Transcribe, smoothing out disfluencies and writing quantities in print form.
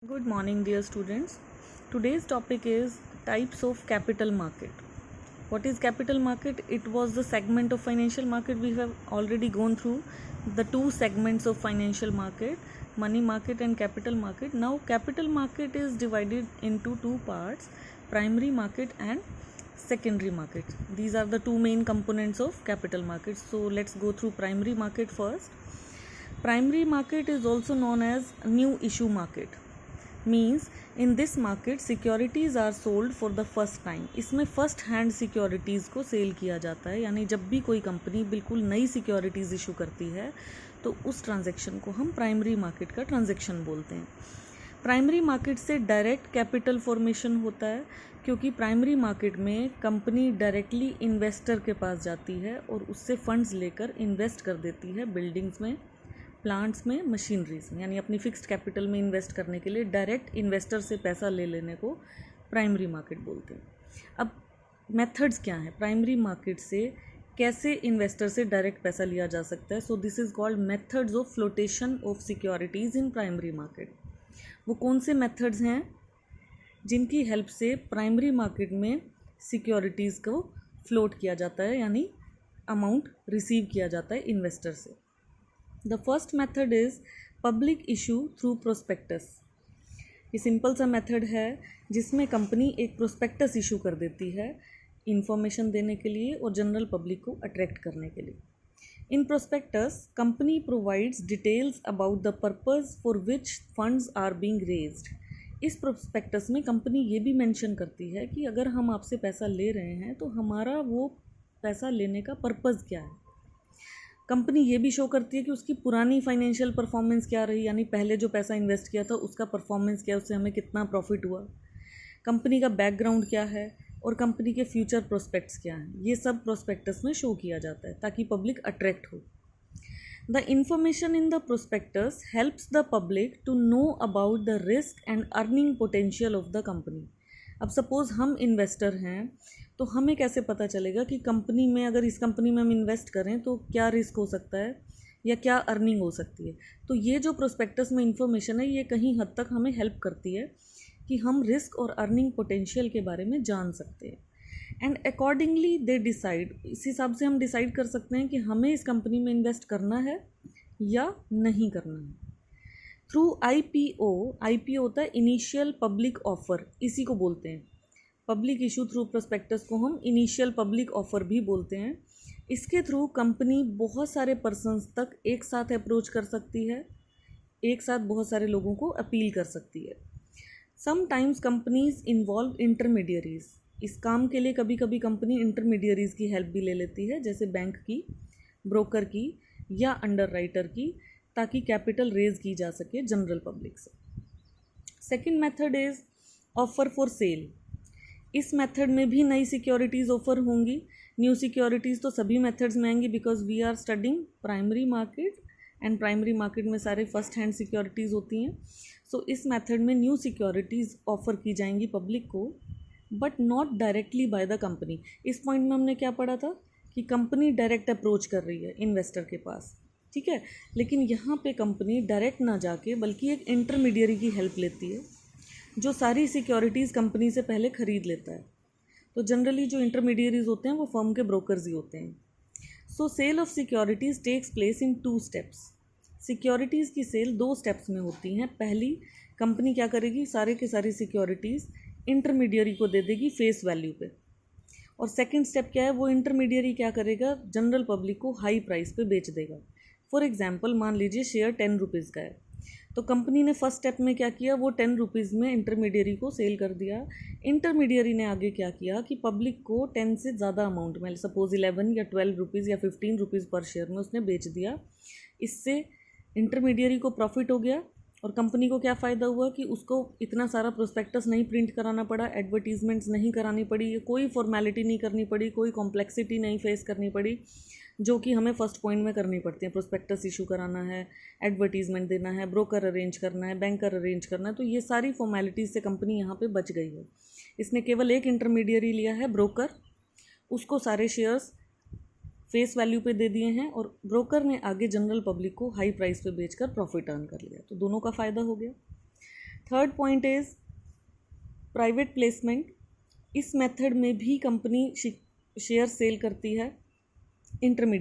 Good morning, dear students. Today's topic is types of capital market. What is capital market? It was the segment of financial market. We have already gone through the two segments of financial market, money market and capital market. Now, capital market is divided into two parts, primary market and secondary market. These are the two main components of capital market. So, let's go through primary market first. Primary market is also known as new issue market. Means in this market securities are sold for the first time. इसमें first hand securities को sell किया जाता है, यानी जब भी कोई company बिल्कुल नई सिक्योरिटीज़ इशू करती है तो उस ट्रांजैक्शन को हम प्राइमरी मार्केट का ट्रांजैक्शन बोलते हैं. प्राइमरी मार्केट से डायरेक्ट कैपिटल फॉर्मेशन होता है, क्योंकि प्राइमरी मार्केट में कंपनी डायरेक्टली इन्वेस्टर के पास जाती है और उससे फंड्स लेकर इन्वेस्ट कर देती है बिल्डिंग्स में, प्लांट्स में, मशीनरीज में, यानी अपनी फिक्स्ड कैपिटल में इन्वेस्ट करने के लिए डायरेक्ट इन्वेस्टर से पैसा ले लेने को प्राइमरी मार्केट बोलते हैं. अब मेथड्स क्या हैं प्राइमरी मार्केट से कैसे इन्वेस्टर से डायरेक्ट पैसा लिया जा सकता है? So this is called methods of flotation of securities in primary market. वो कौन से मेथड्स हैं जिनकी हेल्प से प्राइमरी मार्केट में सिक्योरिटीज़ को फ्लोट किया जाता है, यानी अमाउंट रिसीव किया जाता है इन्वेस्टर से. The first method is public issue through prospectus. ये सिंपल सा मेथड है जिसमें कंपनी एक प्रोस्पेक्टस इशू कर देती है इंफॉर्मेशन देने के लिए और जनरल पब्लिक को अट्रैक्ट करने के लिए. In prospectus company provides details about the purpose for which funds are being raised. इस प्रोस्पेक्टस में कंपनी ये भी मेंशन करती है कि अगर हम आपसे पैसा ले रहे हैं तो हमारा वो पैसा लेने का पर्पज़ क्या है. कंपनी ये भी शो करती है कि उसकी पुरानी फाइनेंशियल परफॉर्मेंस क्या रही, यानी पहले जो पैसा इन्वेस्ट किया था उसका परफॉर्मेंस क्या है, उससे हमें कितना प्रॉफिट हुआ, कंपनी का बैकग्राउंड क्या है और कंपनी के फ्यूचर प्रोस्पेक्ट्स क्या हैं. ये सब प्रोस्पेक्टस में शो किया जाता है ताकि पब्लिक अट्रैक्ट हो. The information in the prospectus helps the public to know about the risk and earning potential of the company. अब सपोज़ हम इन्वेस्टर हैं तो हमें कैसे पता चलेगा कि कंपनी में, अगर इस कंपनी में हम इन्वेस्ट करें तो क्या रिस्क हो सकता है या क्या अर्निंग हो सकती है. तो ये जो प्रोस्पेक्टस में इंफॉर्मेशन है ये कहीं हद तक हमें हेल्प करती है कि हम रिस्क और अर्निंग पोटेंशियल के बारे में जान सकते हैं. एंड अकॉर्डिंगली दे डिसाइड, इस हिसाब से हम डिसाइड कर सकते हैं कि हमें इस कंपनी में इन्वेस्ट करना है या नहीं करना है. थ्रू IPO होता है इनिशियल पब्लिक ऑफर, इसी को बोलते हैं पब्लिक इशू थ्रू प्रोस्पेक्टस को हम इनिशियल पब्लिक ऑफर भी बोलते हैं. इसके थ्रू कंपनी बहुत सारे पर्सन्स तक एक साथ अप्रोच कर सकती है, एक साथ बहुत सारे लोगों को अपील कर सकती है. Sometimes companies involve intermediaries. इस काम के लिए कभी कभी कंपनी इंटरमीडियरीज की हेल्प भी ले लेती है, जैसे बैंक की, ब्रोकर की या अंडर राइटर की, ताकि कैपिटल रेज की जा सके जनरल पब्लिक से. Second method is offer for sale. इस मेथड में भी नई सिक्योरिटीज़ ऑफर होंगी. न्यू सिक्योरिटीज़ तो सभी मेथड्स में आएंगी because we are studying primary market and primary market में सारे फर्स्ट हैंड सिक्योरिटीज़ होती हैं. सो इस मेथड में न्यू सिक्योरिटीज़ ऑफर की जाएंगी पब्लिक को, but not directly by the company. इस पॉइंट में हमने क्या पढ़ा था कि कंपनी डायरेक्ट अप्रोच कर रही है इन्वेस्टर के पास, ठीक है, लेकिन यहाँ पे कंपनी डायरेक्ट ना जाके बल्कि एक इंटरमीडियरी की हेल्प लेती है जो सारी सिक्योरिटीज़ कंपनी से पहले ख़रीद लेता है. तो जनरली जो इंटरमीडियरीज होते हैं वो फर्म के ब्रोकर्स ही होते हैं. So sale of securities takes place in 2 steps. Securities की सेल 2 स्टेप्स में होती हैं. पहली, कंपनी क्या करेगी, सारे के सारी सिक्योरिटीज़ इंटरमीडियरी को दे देगी फेस वैल्यू पे. और सेकेंड स्टेप क्या है, वो इंटरमीडियरी क्या करेगा, जनरल पब्लिक को हाई प्राइस पे बेच देगा. फॉर एग्जाम्पल मान लीजिए शेयर 10 रुपीज़ का है, तो कंपनी ने फर्स्ट स्टेप में क्या किया, वो 10 रुपीज़ में इंटरमीडियरी को सेल कर दिया. इंटरमीडियरी ने आगे क्या किया कि पब्लिक को 10 से ज़्यादा अमाउंट में, सपोज 11 या 12 रुपीज़ या 15 रुपीज़ पर शेयर में उसने बेच दिया. इससे इंटरमीडियरी को प्रॉफिट हो गया और कंपनी को क्या फ़ायदा हुआ कि उसको इतना सारा प्रोस्पेक्टस नहीं प्रिंट कराना पड़ा, एडवर्टीजमेंट्स नहीं करानी पड़ी, कोई फॉर्मेलिटी नहीं करनी पड़ी, कोई कॉम्प्लेक्सिटी नहीं फेस करनी पड़ी जो कि हमें फर्स्ट पॉइंट में करनी पड़ती है. प्रोस्पेक्टस इशू कराना है, एडवर्टीजमेंट देना है, ब्रोकर अरेंज करना है, बैंकर अरेंज करना है, तो ये सारी फॉर्मेलिटीज़ से कंपनी यहाँ पे बच गई है. इसने केवल एक इंटरमीडियरी लिया है, ब्रोकर, उसको सारे शेयर्स फेस वैल्यू पे दे दिए हैं और ब्रोकर ने आगे जनरल पब्लिक को हाई प्राइस पे बेचकर प्रॉफिट अर्न कर लिया. तो दोनों का फ़ायदा हो गया. Third point is private placement. इस मेथड में भी कंपनी शेयर सेल करती है इंटरमीडिएट